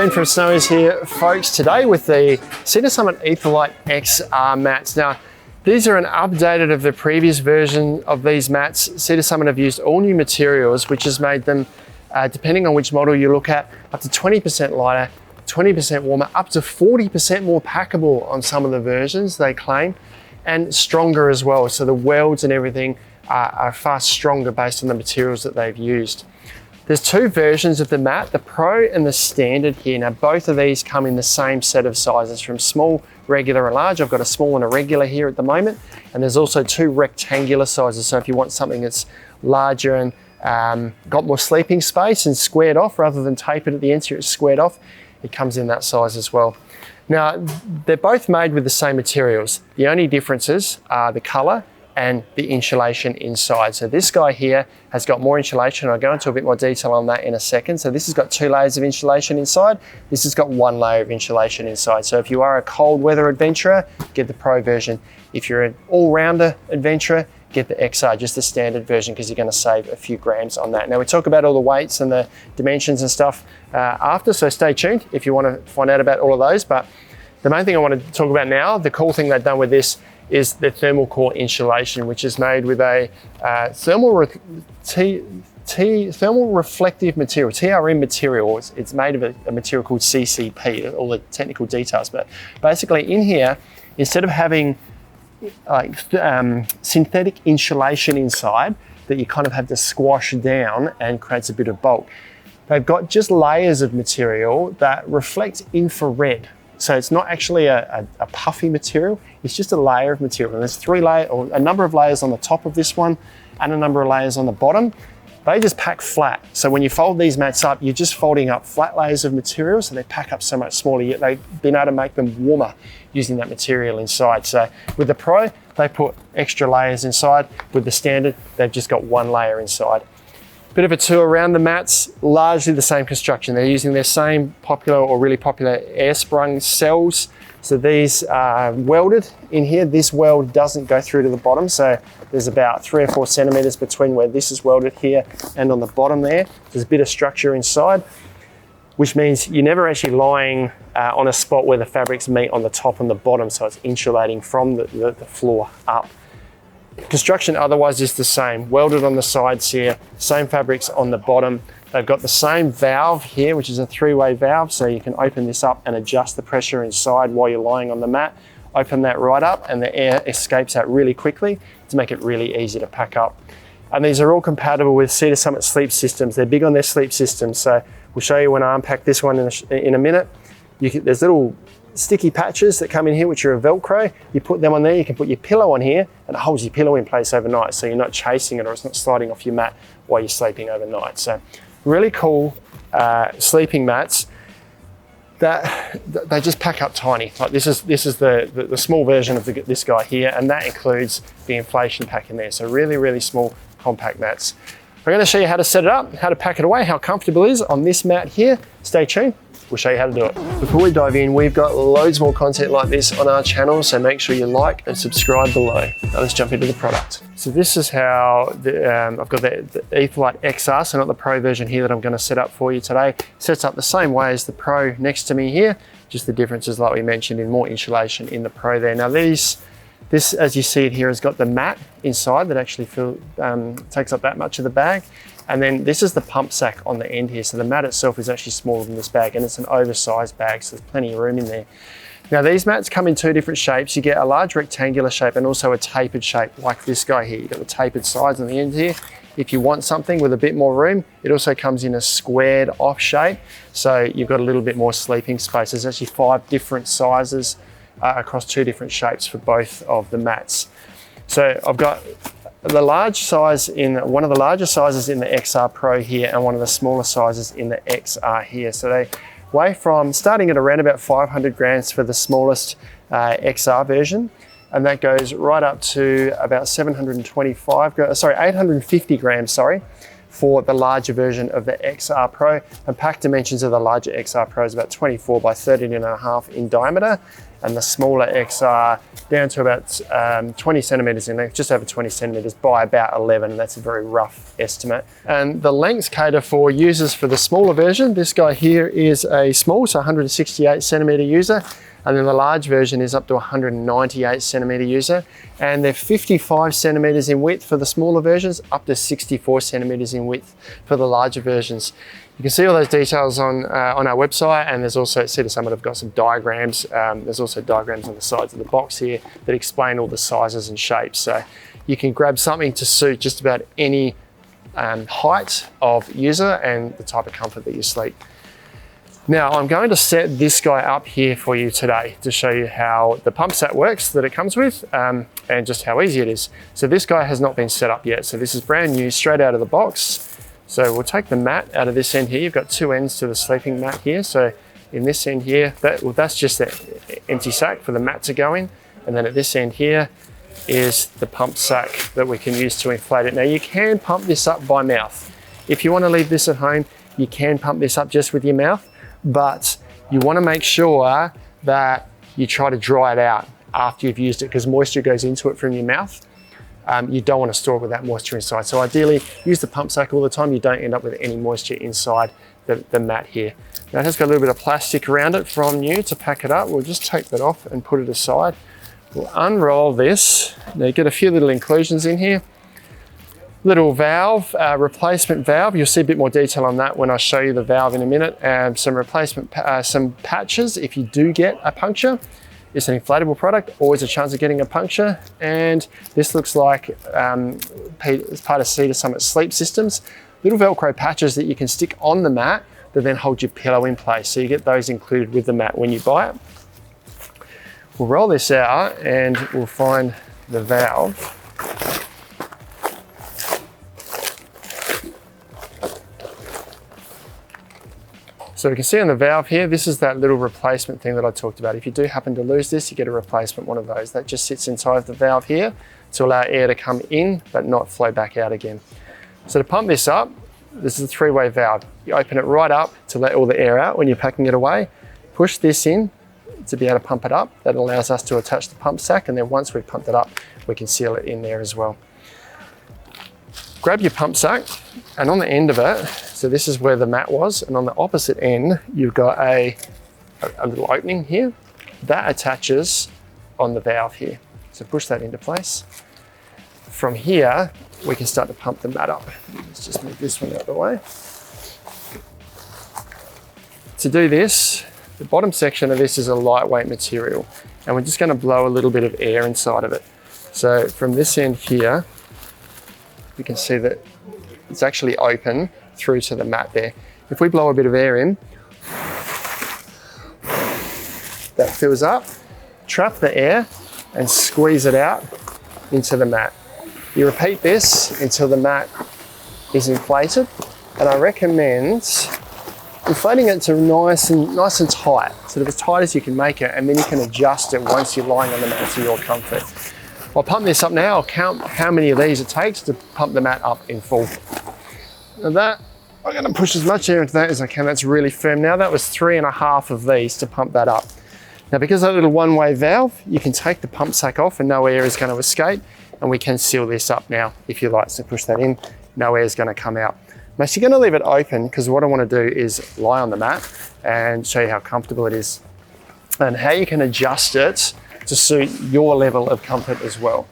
Ben from Snowy's here, folks, today with the Cedar Summit Etherlite XR mats. Now, these are an updated of the previous version of these mats. Cedar Summit have used all new materials, which has made them, depending on which model you look at, up to 20% lighter, 20% warmer, up to 40% more packable on some of the versions, they claim, and stronger as well. So the welds and everything are far stronger based on the materials that they've used. There's two versions of the mat, the Pro and the Standard here. Now, both of these come in the same set of sizes from small, regular and large. I've got a small and a regular here at the moment. And there's also two rectangular sizes. So if you want something that's larger and got more sleeping space and squared off rather than tapered at the end, so it's squared off, it comes in that size as well. Now, they're both made with the same materials. The only differences are the color and the insulation inside. So this guy here has got more insulation. I'll go into a bit more detail on that in a second. So this has got 2 layers of insulation inside. This has got 1 layer of insulation inside. So if you are a cold weather adventurer, get the Pro version. If you're an all-rounder adventurer, get the XR, just the standard version, because you're going to save a few grams on that. Now, we talk about all the weights and the dimensions and stuff after, so stay tuned if you want to find out about all of those. But the main thing I want to talk about now, the cool thing they've done with this is the ThermalCore insulation, which is made with a thermal reflective material, TRM material. It's made of a material called CCP, all the technical details. But basically in here, instead of having like synthetic insulation inside that you kind of have to squash down and creates a bit of bulk, they've got just layers of material that reflect infrared. So it's not actually a puffy material, it's just a layer of material. And there's 3 layers, or a number of layers on the top of this one and a number of layers on the bottom. They just pack flat. So when you fold these mats up, you're just folding up flat layers of material, so they pack up so much smaller, yet they've been able to make them warmer using that material inside. So with the Pro, they put extra layers inside. With the Standard, they've just got 1 layer inside. Bit of a tour around the mats, largely the same construction. They're using their same popular or really popular Airstream cells. So these are welded in here. This weld doesn't go through to the bottom. So there's about 3 or 4 centimeters between where this is welded here and on the bottom there. There's a bit of structure inside, which means you're never actually lying on a spot where the fabrics meet on the top and the bottom. So it's insulating from the floor up. Construction otherwise is the same, welded on the sides here, same fabrics on the bottom. They've got the same valve here, which is a 3-way valve, so you can open this up and adjust the pressure inside while you're lying on the mat. Open that right up and the air escapes out really quickly to make it really easy to pack up. And these are all compatible with Cedar Summit sleep systems. They're big on their sleep systems, so we'll show you when I unpack this one in a minute. There's little sticky patches that come in here, which are a Velcro. You put them on there, you can put your pillow on here, and it holds your pillow in place overnight, so you're not chasing it or it's not sliding off your mat while you're sleeping overnight. So really cool sleeping mats that they just pack up tiny. Like this is the small version of this guy here, and that includes the inflation pack in there. So really, really small, compact mats. I'm going to show you how to set it up, how to pack it away, how comfortable it is on this mat here. Stay tuned. We'll show you how to do it. Before we dive in, we've got loads more content like this on our channel, so make sure you like and subscribe below. Now let's jump into the product. So this is how I've got the Etherlite XR, so not the Pro version here that I'm going to set up for you today. It sets up the same way as the Pro next to me here, just the differences like we mentioned in more insulation in the Pro there. Now this, as you see it here, has got the mat inside that actually takes up that much of the bag. And then this is the pump sack on the end here. So the mat itself is actually smaller than this bag, and it's an oversized bag, so there's plenty of room in there. Now these mats come in 2 different shapes. You get a large rectangular shape and also a tapered shape like this guy here. You've got the tapered sides on the end here. If you want something with a bit more room, it also comes in a squared off shape. So you've got a little bit more sleeping space. There's actually 5 different sizes across 2 different shapes for both of the mats. So I've got the large size in one of the larger sizes in the XR Pro here and one of the smaller sizes in the XR here. So they weigh from starting at around about 500 grams for the smallest XR version, and that goes right up to about 850 grams, for the larger version of the XR Pro. And pack dimensions of the larger XR Pro is about 24 by 13.5 in diameter, and the smaller XR down to about 20 centimeters in length, just over 20 centimeters by about 11. That's a very rough estimate. And the lengths cater for users for the smaller version. This guy here is a small, so 168 centimeter user. And then the large version is up to 198 centimeter user. And they're 55 centimeters in width for the smaller versions, up to 64 centimeters in width for the larger versions. You can see all those details on our website, and there's also, see to Summit, I've got some diagrams. There's also diagrams on the sides of the box here that explain all the sizes and shapes. So you can grab something to suit just about any height of user and the type of comfort that you sleep. Now I'm going to set this guy up here for you today to show you how the pump set works that it comes with and just how easy it is. So this guy has not been set up yet. So this is brand new, straight out of the box. So we'll take the mat out of this end here. You've got two ends to the sleeping mat here. So in this end here, that's just the empty sack for the mat to go in. And then at this end here is the pump sack that we can use to inflate it. Now you can pump this up by mouth. If you want to leave this at home, you can pump this up just with your mouth, but you want to make sure that you try to dry it out after you've used it, because moisture goes into it from your mouth. You don't want to store it with that moisture inside. So ideally, use the pump sack all the time. You don't end up with any moisture inside the mat here. Now it has got a little bit of plastic around it from new to pack it up. We'll just take that off and put it aside. We'll unroll this. Now you get a few little inclusions in here. Little valve, replacement valve. You'll see a bit more detail on that when I show you the valve in a minute. Some replacement, some patches if you do get a puncture. It's an inflatable product, always a chance of getting a puncture. And this looks like it's part of Cedar Summit sleep systems. Little Velcro patches that you can stick on the mat that then hold your pillow in place. So you get those included with the mat when you buy it. We'll roll this out and we'll find the valve. So we can see on the valve here, this is that little replacement thing that I talked about. If you do happen to lose this, you get a replacement one of those. That just sits inside the valve here to allow air to come in, but not flow back out again. So to pump this up, this is a three-way valve. You open it right up to let all the air out when you're packing it away. Push this in to be able to pump it up. That allows us to attach the pump sack, and then once we've pumped it up, we can seal it in there as well. Grab your pump sack, and on the end of it, so this is where the mat was, and on the opposite end, you've got a little opening here. That attaches on the valve here. So push that into place. From here, we can start to pump the mat up. Let's just move this one out of the way. To do this, the bottom section of this is a lightweight material, and we're just going to blow a little bit of air inside of it. So from this end here, you can see that it's actually open through to the mat there. If we blow a bit of air in, that fills up, trap the air and squeeze it out into the mat. You repeat this until the mat is inflated, and I recommend inflating it to nice and tight, sort of as tight as you can make it, and then you can adjust it once you're lying on the mat to your comfort. I'll pump this up now. I'll count how many of these it takes to pump the mat up in full. And that, I'm going to push as much air into that as I can. That's really firm now. That was 3.5 of these to pump that up. Now, because of that little one-way valve, you can take the pump sack off and no air is going to escape, and we can seal this up now if you like. So push that in, no air is going to come out. I'm actually going to leave it open because what I want to do is lie on the mat and show you how comfortable it is and how you can adjust it to suit your level of comfort as well.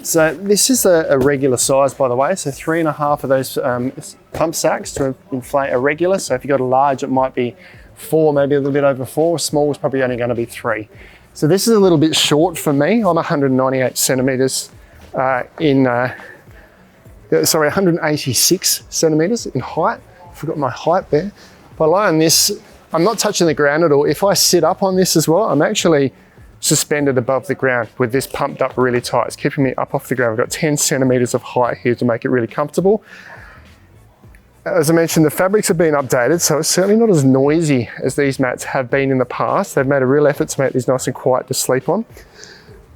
So this is a regular size, by the way. So 3.5 of those pump sacks to inflate a regular. So if you've got a large, it might be 4, maybe a little bit over 4. Small is probably only going to be 3. So this is a little bit short for me. I'm 198 centimeters 186 centimeters in height. Forgot my height there. If I lie on this, I'm not touching the ground at all. If I sit up on this as well, I'm actually suspended above the ground with this pumped up really tight. It's keeping me up off the ground. We've got 10 centimeters of height here to make it really comfortable. As I mentioned, the fabrics have been updated, so it's certainly not as noisy as these mats have been in the past. They've made a real effort to make these nice and quiet to sleep on.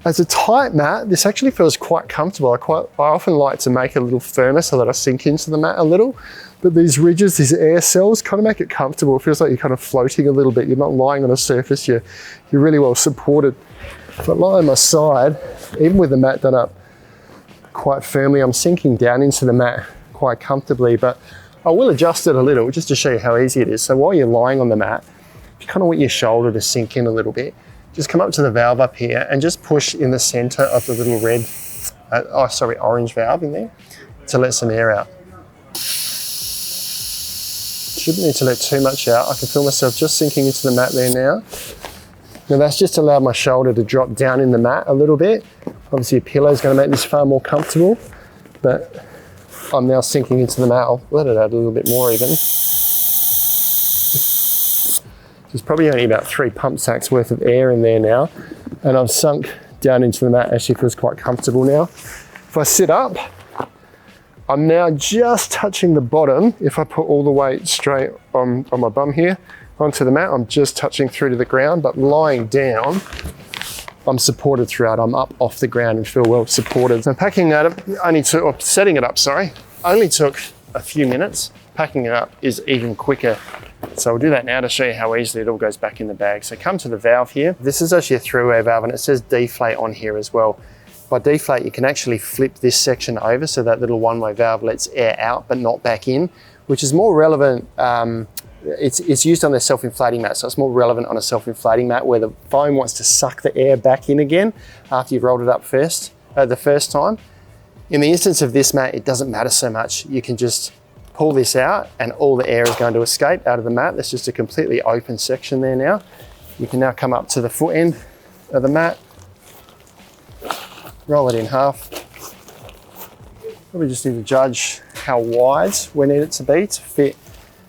As a tight mat, this actually feels quite comfortable. I often like to make it a little firmer so that I sink into the mat a little. But these ridges, these air cells, kind of make it comfortable. It feels like you're kind of floating a little bit. You're not lying on a surface. You're really well supported. If I lie on my side, even with the mat done up quite firmly, I'm sinking down into the mat quite comfortably. But I will adjust it a little just to show you how easy it is. So while you're lying on the mat, you kind of want your shoulder to sink in a little bit. Just come up to the valve up here and just push in the center of the little orange valve in there to let some air out. Shouldn't need to let too much out. I can feel myself just sinking into the mat there now. Now that's just allowed my shoulder to drop down in the mat a little bit. Obviously a pillow is going to make this far more comfortable, but I'm now sinking into the mat. I'll let it out a little bit more even. There's probably only about 3 pump sacks worth of air in there now, and I've sunk down into the mat. Actually feels quite comfortable now. If I sit up, I'm now just touching the bottom. If I put all the weight straight on my bum here onto the mat, I'm just touching through to the ground, but lying down, I'm supported throughout. I'm up off the ground and feel well supported. So packing that up, setting it up, only took a few minutes. Packing it up is even quicker. So we'll do that now to show you how easily it all goes back in the bag. So come to the valve here. This is actually a through-air valve, and it says deflate on here as well. By deflate, you can actually flip this section over so that little one-way valve lets air out but not back in, which is more relevant. It's used on the self-inflating mat, so it's more relevant on a self-inflating mat where the foam wants to suck the air back in again after you've rolled it up the first time. In the instance of this mat, it doesn't matter so much. You can just pull this out and all the air is going to escape out of the mat. There's just a completely open section there now. You can now come up to the foot end of the mat, roll it in half. Probably just need to judge how wide we need it to be to fit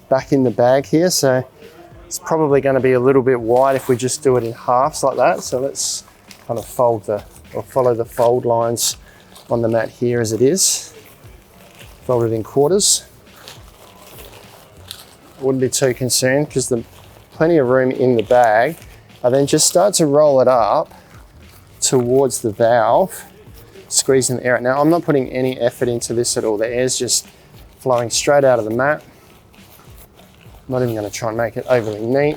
back in the bag here. So it's probably going to be a little bit wide if we just do it in halves like that. So let's kind of follow the fold lines on the mat here as it is. Fold it in quarters. Wouldn't be too concerned because there's plenty of room in the bag. I then just start to roll it up towards the valve, squeezing the air out. Now I'm not putting any effort into this at all. The air's just flowing straight out of the mat. I'm not even going to try and make it overly neat.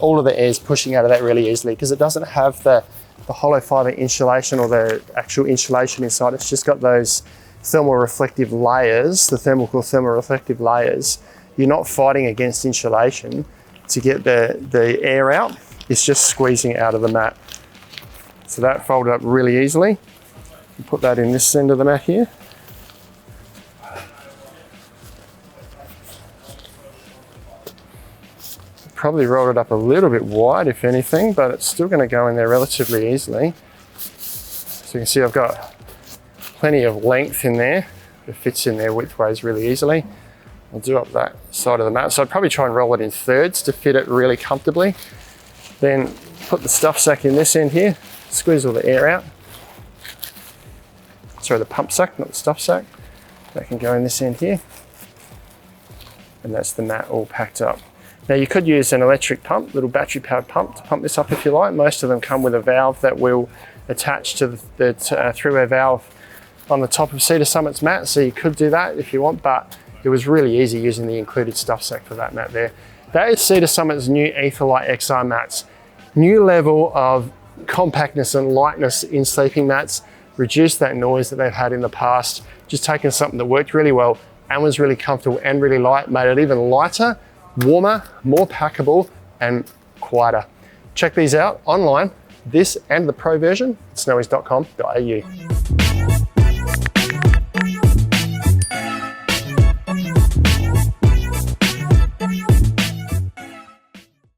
All of the air is pushing out of that really easily because it doesn't have the hollow fiber insulation or the actual insulation inside. It's just got those thermal reflective layers, the ThermalCore thermal reflective layers. You're not fighting against insulation to get the air out. It's just squeezing out of the mat. So that folded up really easily. Put that in this end of the mat here. Probably rolled it up a little bit wide if anything, but it's still going to go in there relatively easily. So you can see I've got plenty of length in there. It fits in there widthways really easily. I'll do up that side of the mat. So I'd probably try and roll it in thirds to fit it really comfortably. Then put the stuff sack in this end here, squeeze all the air out. Sorry, the pump sack, not the stuff sack. That can go in this end here. And that's the mat all packed up. Now you could use an electric pump, little battery powered pump to pump this up if you like. Most of them come with a valve that will attach to the through-air valve on the top of Cedar Summit's mat, so you could do that if you want, but it was really easy using the included stuff sack for that mat there. That is Cedar Summit's new Etherlite XR mats. New level of compactness and lightness in sleeping mats, reduced that noise that they've had in the past, just taken something that worked really well and was really comfortable and really light, made it even lighter, warmer, more packable and quieter. Check these out online, this and the pro version, snowies.com.au.